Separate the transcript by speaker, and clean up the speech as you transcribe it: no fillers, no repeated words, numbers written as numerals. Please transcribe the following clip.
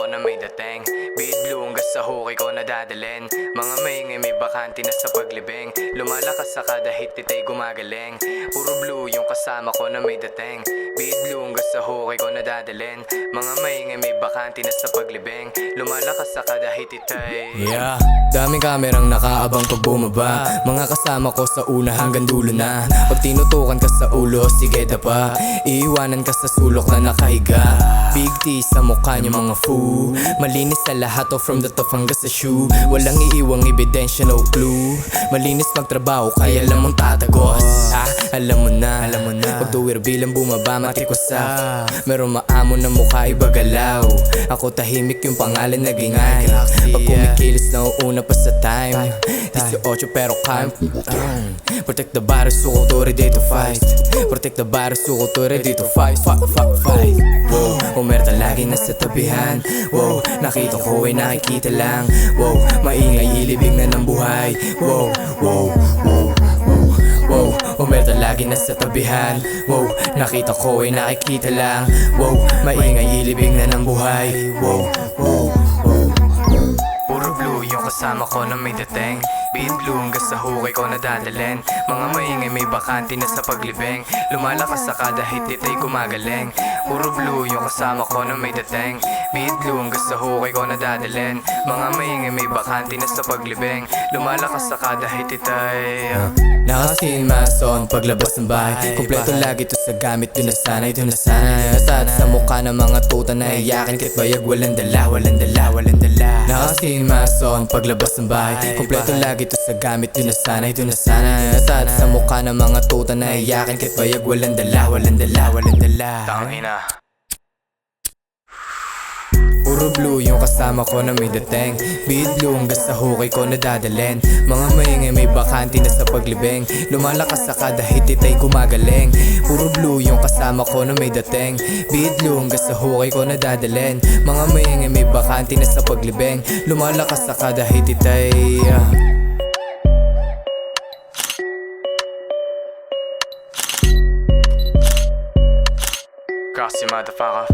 Speaker 1: na may dating. Beat blue hanggang sa hukay ko nadadalhin. Mga maingay may bakante na sa paglibing. Lumalakas sa kada hit itay gumagaling. Puro blue yung kasama ko na may dating. Beat blue hanggang sa hukay ko nadadalhin. Mga maingay may bakante na sa paglibing. Lumalakas sa kada hit itay.
Speaker 2: Yeah, daming kamerang nakaabang pag bumaba. Mga kasama ko sa una hanggang dulo na. Pag tinutukan ka sa ulo, sige dapa. Iiwanan ka sa sulok na nakahiga. Big T sa mukha niyo mga foo. Malinis sa lahat, oh, from the top hanggang sa shoe. Walang iiwang ebidensya, no clue. Malinis magtrabaho, kaya alam mong tatagos. Alam mo na pag tuwir bilang bumaba, matikosa. Meron maamo na mukha, iba galaw. Ako tahimik, yung pangalan naging ay. Pag kumikilis na uuna pa sa time. 18 pero kaya. Protect the virus, suko to ready to fight. Protect the virus, suko to ready to fight. Fight. Wow, umerta lagi nasa tabihan. Wow, nakita ko ay nakikita lang. Wow, maingay ilibig na ng buhay. Wow, umerta lagi nasa tabihan. Wow, nakita ko ay nakikita lang. Wow, maingay ilibig na ng buhay. Wow.
Speaker 1: Puro blue yung kasama ko na may dating. Beat blue hanggang sa hukay ko nadadalhin. Mga maingay may bakante na sa paglibing. Lumalakas sa kada hit itay gumagaling. Puro blue yung kasama ko na may dating. Beat blue hanggang sa hukay ko nadadalhin. Mga maingay may bakante na sa paglibing. Lumalakas sa kada hit itay.
Speaker 2: Nakasin mason paglabas ng bahay. Kompleto lagi to sa gamit, doon na sanay. Asat sa mukha ng mga tuta na iyakin. Kahit bayag walang dala. Nakasin mason paglabas ng bahay. Kompleto lagi to sa gamit, doon na sanay. Asat sa mukha ng mga tuta na iyakin. Kahit bayag walang dala.
Speaker 1: Tangina.
Speaker 2: Puro blue yung kasama ko na may dating. Beat blue hanggang sa hukay ko nadadalhin. Mga maingay may bakante na sa paglibing. Lumalakas sa kada hit itay gumagaling. Puro blue yung kasama ko na may dating. Beat blue hanggang sa hukay ko nadadalhin. Mga maingay may bakante na sa paglibing. Lumalakas sa kada hit itay.
Speaker 1: Grassy motherfucker.